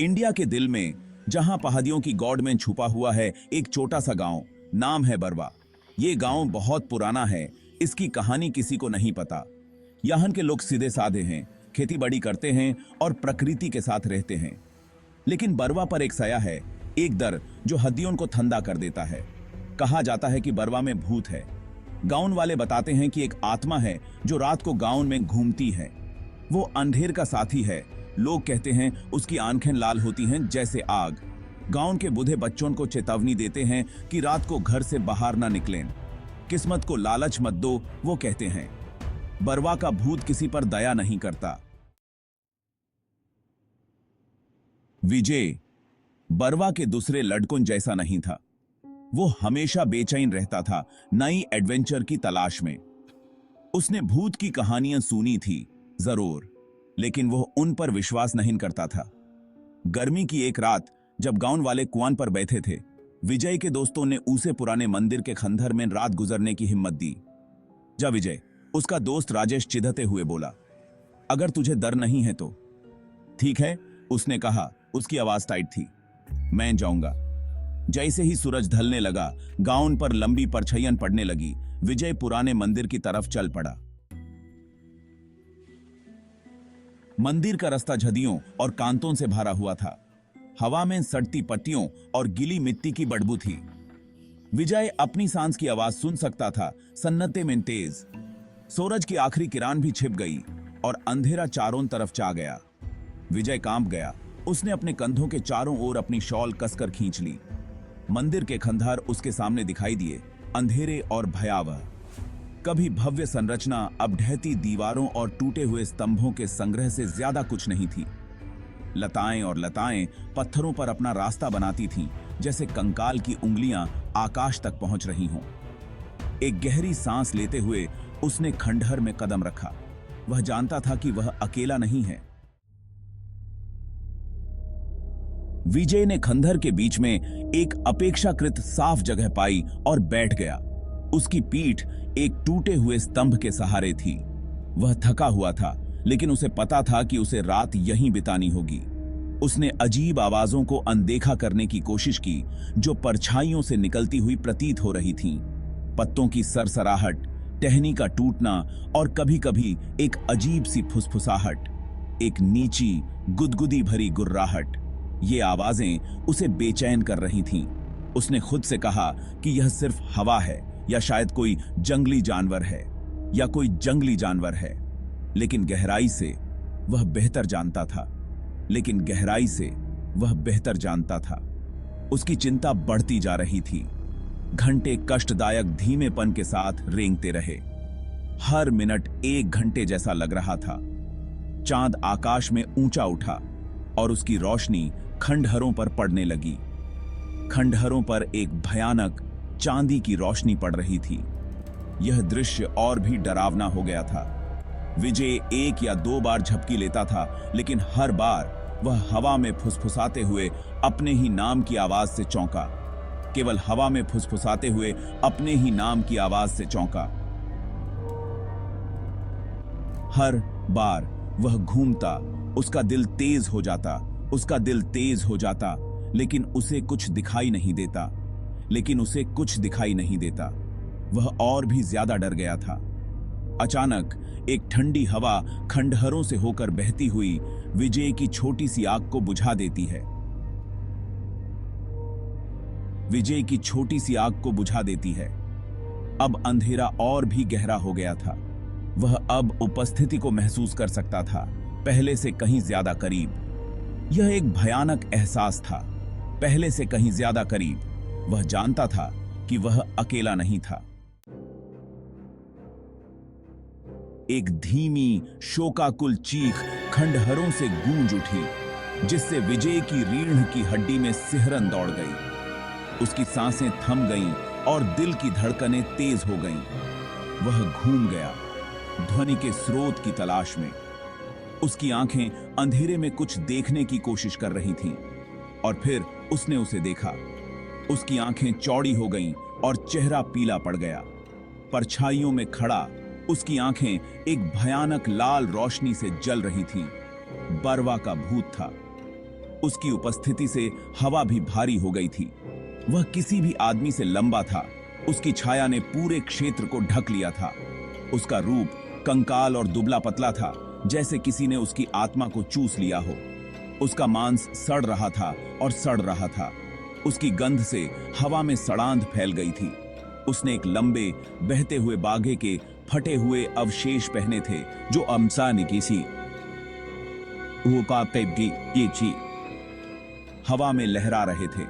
India के दिल में, जहां पहाड़ियों की गॉड में छुपा हुआ है एक छोटा सा गांव, नाम है बरवा। ये गांव बहुत पुराना है, इसकी कहानी किसी को नहीं पता। यहाँ के लोग सीधे साधे हैं, खेती बाड़ी करते हैं और प्रकृति के साथ रहते हैं। लेकिन बरवा पर एक साया है, एक डर जो हड्डियों को ठंडा कर देता है। कहा जाता है कि बरवा में भूत है। गांव वाले बताते हैं कि एक आत्मा है जो रात को गांव में घूमती है। वो अंधेर का साथी है। लोग कहते हैं उसकी आंखें लाल होती हैं जैसे आग। गांव के बूढ़े बच्चों को चेतावनी देते हैं कि रात को घर से बाहर ना निकलें। किस्मत को लालच मत दो, वो कहते हैं। बरवा का भूत किसी पर दया नहीं करता। विजय बरवा के दूसरे लड़कों जैसा नहीं था। वो हमेशा बेचैन रहता था, नई एडवेंचर की तलाश में। उसने भूत की कहानियां सुनी थी जरूर, लेकिन वो उन पर विश्वास नहीं करता था। गर्मी की एक रात जब गांव वाले कुआं पर बैठे थे, विजय के दोस्तों ने उसे पुराने मंदिर के खंडहर में रात गुजरने की हिम्मत दी। जा विजय, उसका दोस्त राजेश चिढ़ते हुए बोला, अगर तुझे डर नहीं है तो ठीक है, उसने कहा। उसकी आवाज टाइट थी। मैं जाऊंगा। जैसे ही सूरज ढलने लगा, गांव पर लंबी परछाइयां पड़ने लगी। विजय पुराने मंदिर की तरफ चल पड़ा। मंदिर का रास्ता झदियों और कांतों से भरा हुआ था। हवा में सड़ती पत्तियों और गीली मिट्टी की बदबू थी। विजय अपनी सांस की आवाज सुन सकता था, सन्नाटे में तेज। सूरज की आखिरी किरण भी छिप गई और अंधेरा चारों तरफ छा गया। विजय कांप गया। उसने अपने कंधों के चारों ओर अपनी शॉल कसकर खींच ली। मंदिर के खंडहर उसके सामने दिखाई दिए, अंधेरे और भयावह। कभी भव्य संरचना अब ढहती दीवारों और टूटे हुए स्तंभों के संग्रह से ज्यादा कुछ नहीं थी। लताएं और लताएं पत्थरों पर अपना रास्ता बनाती थीं, जैसे कंकाल की उंगलियां आकाश तक पहुंच रही हों। एक गहरी सांस लेते हुए उसने खंडहर में कदम रखा। वह जानता था कि वह अकेला नहीं है। विजय ने खंडहर के बीच में एक अपेक्षाकृत साफ जगह पाई और बैठ गया। उसकी पीठ एक टूटे हुए स्तंभ के सहारे थी। वह थका हुआ था, लेकिन उसे पता था कि उसे रात यहीं बितानी होगी। उसने अजीब आवाजों को अनदेखा करने की कोशिश की, जो परछाइयों से निकलती हुई प्रतीत हो रही थीं। पत्तों की सरसराहट, टहनी का टूटना और कभी-कभी एक अजीब सी फुसफुसाहट, एक नीची गुदगुदी भरी गुर्राहट। ये आवाजें उसे बेचैन कर रही थीं। उसने खुद से कहा कि यह सिर्फ हवा है, या शायद कोई जंगली जानवर है, या कोई जंगली जानवर है। लेकिन गहराई से वह बेहतर जानता था। उसकी चिंता बढ़ती जा रही थी। घंटे कष्टदायक धीमेपन के साथ रेंगते रहे। हर मिनट 1 घंटे जैसा लग रहा था। चांद आकाश में ऊंचा उठा और उसकी रोशनी खंडहरों पर पड़ने लगी। खंडहरों पर एक भयानक चांदी की रोशनी पड़ रही थी। यह दृश्य और भी डरावना हो गया था। विजय 1 या 2 बार झपकी लेता था, लेकिन हर बार वह हवा में फुसफुसाते हुए अपने ही नाम की आवाज से चौंका। केवल हवा में फुसफुसाते हुए अपने ही नाम की आवाज से चौंका। हर बार वह घूमता, उसका दिल तेज हो जाता, लेकिन उसे कुछ दिखाई नहीं देता। वह और भी ज्यादा डर गया था। अचानक एक ठंडी हवा खंडहरों से होकर बहती हुई विजय की छोटी सी आग को बुझा देती है। अब अंधेरा और भी गहरा हो गया था। वह अब उपस्थिति को महसूस कर सकता था, पहले से कहीं ज्यादा करीब। यह एक भयानक एहसास था, पहले से कहीं ज्यादा करीब। वह जानता था कि वह अकेला नहीं था। एक धीमी शोकाकुल चीख खंडहरों से गूंज उठी, जिससे विजय की रीढ़ की हड्डी में सिहरन दौड़ गई। उसकी सांसें थम गईं और दिल की धड़कनें तेज हो गईं। वह घूम गया, ध्वनि के स्रोत की तलाश में। उसकी आंखें अंधेरे में कुछ देखने की कोशिश कर रही थीं, और फिर उसने उसे देखा। उसकी आंखें चौड़ी हो गईं और चेहरा पीला पड़ गया। परछाइयों में खड़ा उसकी आंखें एक भयानक लाल रोशनी से जल रही थीं। बरवा का भूत था। उसकी उपस्थिति से हवा भी भारी हो गई थी। वह किसी भी आदमी से लंबा था। उसकी छाया ने पूरे क्षेत्र को ढक लिया था। उसका रूप कंकाल और दुबला पतला था, जैसे किसी ने उसकी आत्मा को चूस लिया हो। उसका मांस सड़ रहा था और सड़ रहा था। उसकी गंध से हवा में सड़ांध फैल गई थी। उसने एक लंबे बहते हुए बागे के फटे हुए अवशेष पहने थे जो अमसा ने किसी हवा में लहरा रहे थे,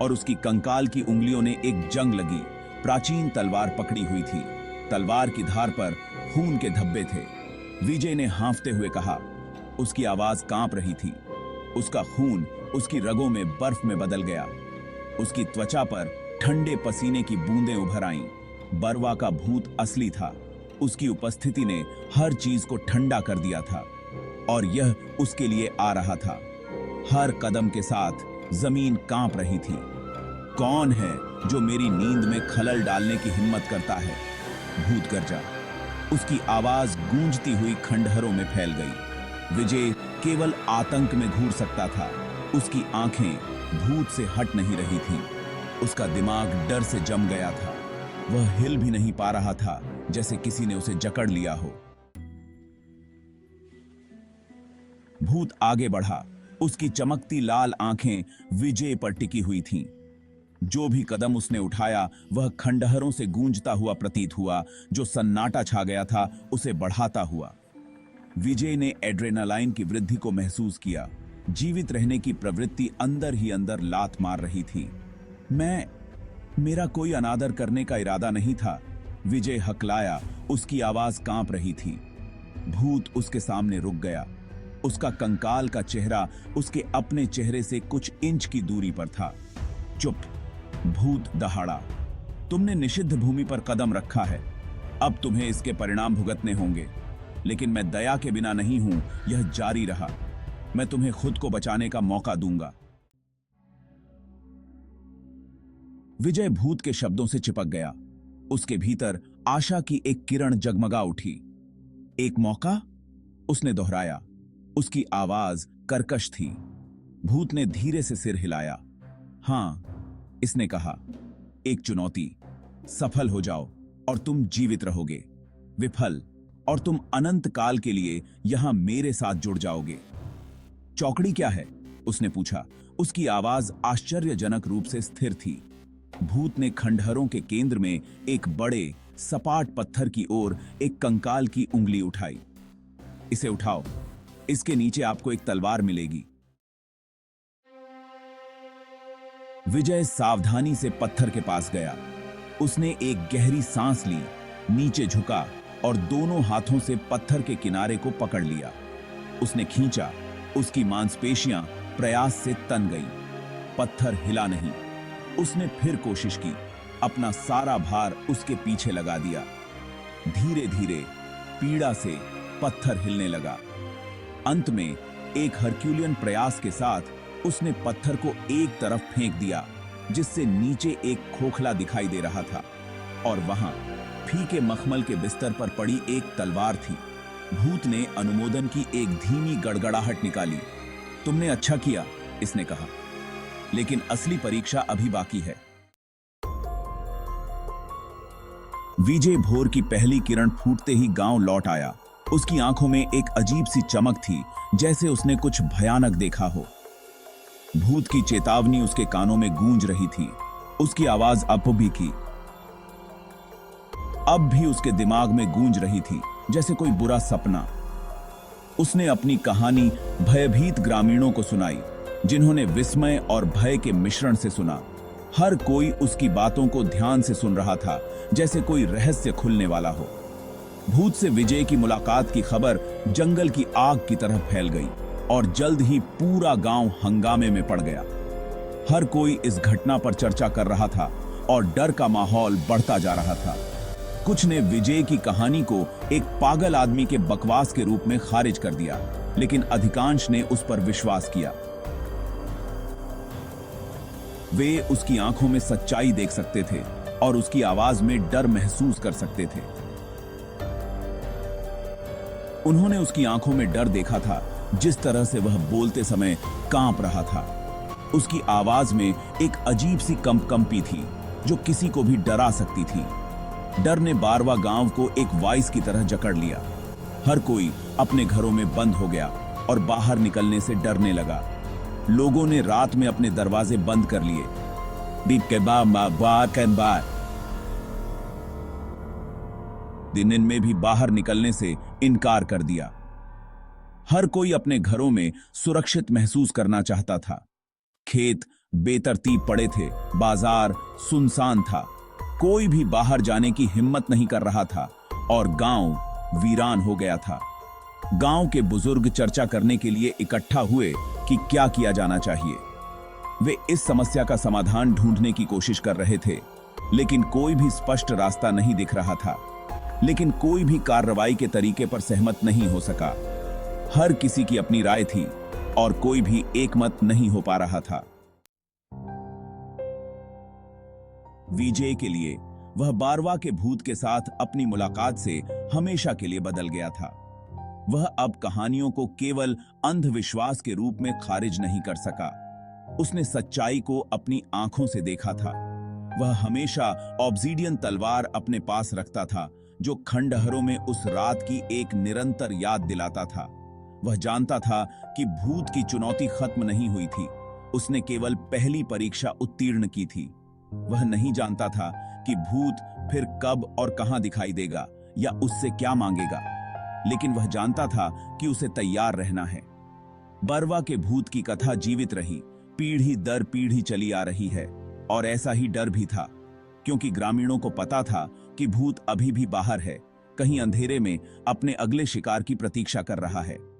और उसकी कंकाल की उंगलियों ने एक जंग लगी प्राचीन तलवार पकड़ी हुई थी। तलवार की धार पर खून के धब्बे थे। विजय ने हाँफते हुए कहा। उसकी आवाज कांप रही थी। उसका खून उसकी रगों में बर्फ में बदल गया। उसकी त्वचा पर ठंडे पसीने की बूंदें उभर आईं। बरवा का भूत असली था। उसकी उपस्थिति ने हर चीज को ठंडा कर दिया था, और यह उसके लिए आ रहा था। हर कदम के साथ जमीन कांप रही थी। कौन है जो मेरी नींद में खलल डालने की हिम्मत करता है? भूत गरजा। उसकी आवाज गूंजती हुई खंडहरों में फैल गई। विजय केवल आतंक में घूर सकता था। उसकी आंखें भूत से हट नहीं रही थीं। उसका दिमाग डर से जम गया था। वह हिल भी नहीं पा रहा था, जैसे किसी ने उसे जकड़ लिया हो। भूत आगे बढ़ा। उसकी चमकती लाल आंखें विजय पर टिकी हुई थीं। जो भी कदम उसने उठाया वह खंडहरों से गूंजता हुआ प्रतीत हुआ। जो सन्नाटा छा गया था उसे बढ़ाता हुआ। विजय ने एड्रेनालाइन की वृद्धि को महसूस किया। जीवित रहने की प्रवृत्ति अंदर ही अंदर लात मार रही थी। मेरा कोई अनादर करने का इरादा नहीं था, विजय हकलाया। उसकी आवाज कांप रही थी। भूत उसके सामने रुक गया। उसका कंकाल का चेहरा उसके अपने चेहरे से कुछ इंच की दूरी पर था। चुप, भूत दहाड़ा। तुमने निषिद्ध भूमि पर कदम रखा है। अब तुम्हें इसके परिणाम भुगतने होंगे, लेकिन मैं दया के बिना नहीं हूं। यह जारी रहा। मैं तुम्हें खुद को बचाने का मौका दूंगा। विजय भूत के शब्दों से चिपक गया। उसके भीतर आशा की एक किरण जगमगा उठी। एक मौका? उसने दोहराया। उसकी आवाज कर्कश थी। भूत ने धीरे से सिर हिलाया। हां, इसने कहा, एक चुनौती। सफल हो जाओ और तुम जीवित रहोगे। विफल और तुम अनंत काल के लिए यहां मेरे साथ जुड़ जाओगे। चौकड़ी क्या है? उसने पूछा। उसकी आवाज आश्चर्यजनक रूप से स्थिर थी। भूत ने खंडहरों के केंद्र में एक बड़े सपाट पत्थर की ओर एक कंकाल की उंगली उठाई। इसे उठाओ। इसके नीचे आपको एक तलवार मिलेगी। विजय सावधानी से पत्थर के पास गया। उसने एक गहरी सांस ली, नीचे झुका और दोनों हाथों से पत्थर के किनारे को पकड़ लिया। उसने खींचा। उसकी मांसपेशियां प्रयास से तन गईं। पत्थर हिला नहीं। उसने फिर कोशिश की। अपना सारा भार उसके पीछे लगा दिया। धीरे धीरे पीड़ा से पत्थर हिलने लगा। अंत में एक हरक्यूलियन प्रयास के साथ उसने पत्थर को एक तरफ फेंक दिया, जिससे नीचे एक खोखला दिखाई दे रहा था, और वहां फीके मखमल के बिस्तर पर पड़ी एक तलवार थी। भूत ने अनुमोदन की एक धीमी गड़गड़ाहट निकाली। तुमने अच्छा किया, इसने कहा, लेकिन असली परीक्षा अभी बाकी है। विजय भोर की पहली किरण फूटते ही गांव लौट आया। उसकी आंखों में एक अजीब सी चमक थी, जैसे उसने कुछ भयानक देखा हो। भूत की चेतावनी उसके कानों में गूंज रही थी। उसकी आवाज भी की। अब भी उसके दिमाग में गूंज रही थी, जैसे कोई बुरा सपना। उसने अपनी कहानी भयभीत ग्रामीणों को सुनाई, जिन्होंने विस्मय और भय के मिश्रण से सुना। हर कोई उसकी बातों को ध्यान से सुन रहा था, जैसे कोई रहस्य खुलने वाला हो। भूत से विजय की मुलाकात की खबर जंगल की आग की तरह फैल गई, और जल्द ही पूरा गांव हंगामे में पड़ गया। हर कोई इस घटना पर चर्चा कर रहा था, और डर का माहौल बढ़ता जा रहा था। कुछ ने विजय की कहानी को एक पागल आदमी के बकवास के रूप में खारिज कर दिया, लेकिन अधिकांश ने उस पर विश्वास किया। वे उसकी आंखों में सच्चाई देख सकते थे और उसकी आवाज में डर महसूस कर सकते थे। उन्होंने उसकी आंखों में डर देखा था, जिस तरह से वह बोलते समय कांप रहा था, उसकी आवाज में एक अजीब सी कंपी थी जो किसी को भी डरा सकती थी। डर ने बारवा गांव को एक वाइस की तरह जकड़ लिया। हर कोई अपने घरों में बंद हो गया और बाहर निकलने से डरने लगा। लोगों ने रात में अपने दरवाजे बंद कर लिए। दिन में भी बाहर निकलने से इनकार कर दिया। हर कोई अपने घरों में सुरक्षित महसूस करना चाहता था। खेत बेतरतीब पड़े थे, बाजार सुनसान था, कोई भी बाहर जाने की हिम्मत नहीं कर रहा था और गांव वीरान हो गया था। गांव के बुजुर्ग चर्चा करने के लिए इकट्ठा हुए कि क्या किया जाना चाहिए। वे इस समस्या का समाधान ढूंढने की कोशिश कर रहे थे, लेकिन कोई भी स्पष्ट रास्ता नहीं दिख रहा था। लेकिन कोई भी कार्रवाई के तरीके पर सहमत नहीं हो सका। हर किसी की अपनी राय थी और कोई भी एकमत नहीं हो पा रहा था। विजय के लिए वह बारवा के भूत के साथ अपनी मुलाकात से हमेशा के लिए बदल गया था। वह अब कहानियों को केवल अंधविश्वास के रूप में खारिज नहीं कर सका। उसने सच्चाई को अपनी आंखों से देखा था। वह हमेशा ऑब्सीडियन तलवार अपने पास रखता था, जो खंडहरों में उस रात की एक निरंतर याद दिलाता था। वह जानता था कि भूत की चुनौती खत्म नहीं हुई थी, उसने केवल पहली परीक्षा उत्तीर्ण की थी। वह नहीं जानता था कि भूत फिर कब और कहां दिखाई देगा या उससे क्या मांगेगा, लेकिन वह जानता था कि उसे तैयार रहना है। बरवा के भूत की कथा जीवित रही, पीढ़ी दर पीढ़ी चली आ रही है। और ऐसा ही डर भी था, क्योंकि ग्रामीणों को पता था कि भूत अभी भी बाहर है, कहीं अंधेरे में अपने अगले शिकार की प्रतीक्षा कर रहा है।